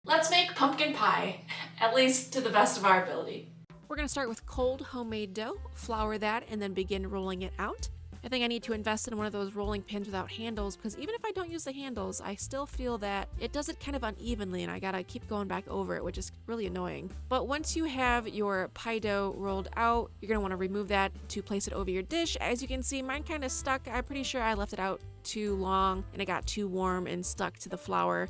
Let's make pumpkin pie, at least to the best of our ability. We're going to start with cold homemade dough, flour that, and then begin rolling it out. I think I need to invest in one of those rolling pins without handles because even if I don't use the handles, I still feel that it does it kind of unevenly and I gotta keep going back over it, which is really annoying. But once you have your pie dough rolled out, you're gonna want to remove that to place it over your dish. As you can see, mine kind of stuck. I'm pretty sure I left it out too long and it got too warm and stuck to the flour.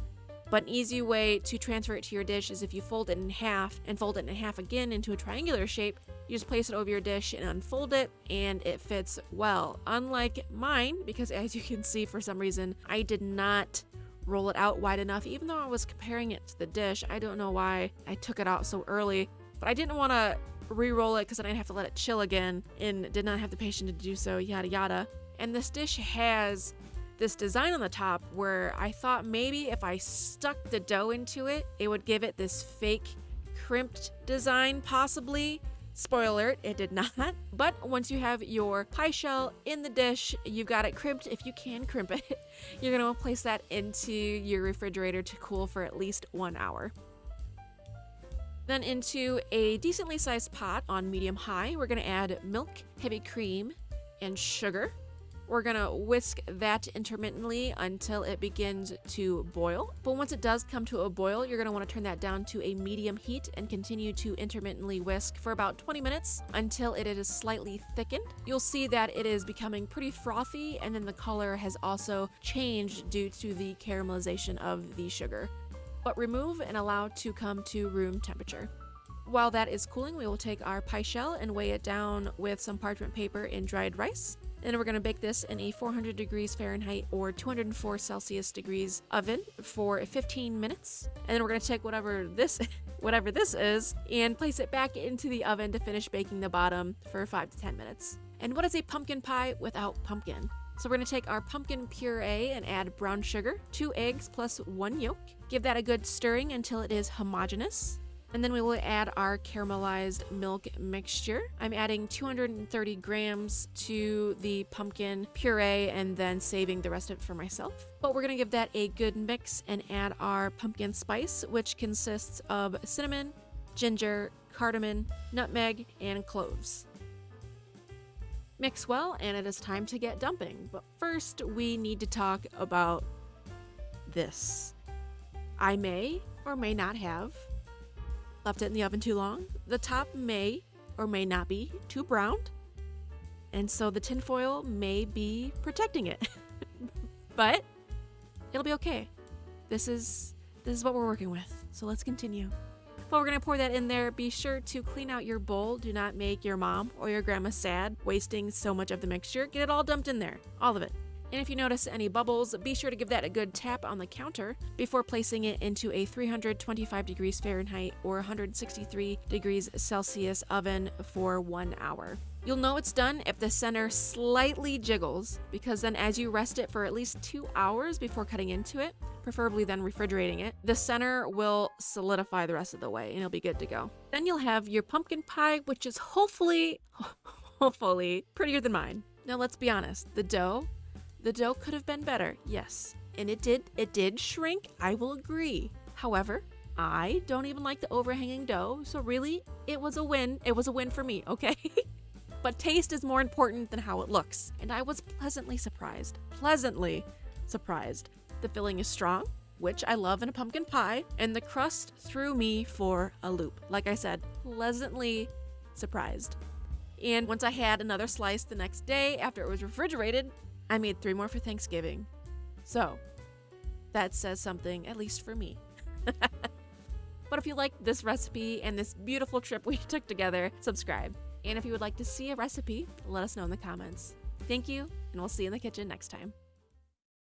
But an easy way to transfer it to your dish is if you fold it in half and fold it in half again into a triangular shape. You just place it over your dish and unfold it, and it fits well. Unlike mine, because as you can see, for some reason, I did not roll it out wide enough, even though I was comparing it to the dish. I don't know why I took it out so early, but I didn't want to re-roll it because then I'd have to let it chill again, and did not have the patience to do so, yada yada. And this dish has this design on the top where I thought maybe if I stuck the dough into it, it would give it this fake crimped design, possibly. Spoiler alert, it did not. But once you have your pie shell in the dish, you've got it crimped. If you can crimp it, you're going to place that into your refrigerator to cool for at least 1 hour. Then into a decently sized pot on medium high, we're going to add milk, heavy cream, and sugar. We're gonna whisk that intermittently until it begins to boil. But once it does come to a boil, you're gonna wanna turn that down to a medium heat and continue to intermittently whisk for about 20 minutes until it is slightly thickened. You'll see that it is becoming pretty frothy, and then the color has also changed due to the caramelization of the sugar. But remove and allow to come to room temperature. While that is cooling, we will take our pie shell and weigh it down with some parchment paper and dried rice. And we're going to bake this in a 400 degrees Fahrenheit or 204 Celsius degrees oven for 15 minutes. And then we're going to take whatever this is and place it back into the oven to finish baking the bottom for 5 to 10 minutes. And what is a pumpkin pie without pumpkin? So we're going to take our pumpkin puree and add brown sugar, 2 eggs plus 1 yolk. Give that a good stirring until it is homogeneous. And then we will add our caramelized milk mixture. I'm adding 230 grams to the pumpkin puree and then saving the rest of it for myself. But we're gonna give that a good mix and add our pumpkin spice, which consists of cinnamon, ginger, cardamon, nutmeg, and cloves. Mix well, and it is time to get dumping. But first, we need to talk about this. I may or may not have left it in the oven too long. The top may or may not be too browned, and so the tinfoil may be protecting it. But it'll be okay. This is what we're working with. So let's continue. But we're gonna pour that in there. Be sure to clean out your bowl. Do not make your mom or your grandma sad wasting so much of the mixture. Get it all dumped in there, all of it. And if you notice any bubbles, be sure to give that a good tap on the counter before placing it into a 325 degrees Fahrenheit or 163 degrees Celsius oven for 1 hour. You'll know it's done if the center slightly jiggles, because then as you rest it for at least 2 hours before cutting into it, preferably then refrigerating it, the center will solidify the rest of the way and it'll be good to go. Then you'll have your pumpkin pie, which is hopefully prettier than mine. Now let's be honest, the dough could have been better, yes. And it did shrink, I will agree. However, I don't even like the overhanging dough, so really, it was a win. It was a win for me, okay? But taste is more important than how it looks, and I was pleasantly surprised. The filling is strong, which I love in a pumpkin pie, and the crust threw me for a loop. Like I said, pleasantly surprised. And once I had another slice the next day after it was refrigerated, I made 3 more for Thanksgiving. So, that says something, at least for me. But if you liked this recipe and this beautiful trip we took together, subscribe. And if you would like to see a recipe, let us know in the comments. Thank you, and we'll see you in the kitchen next time.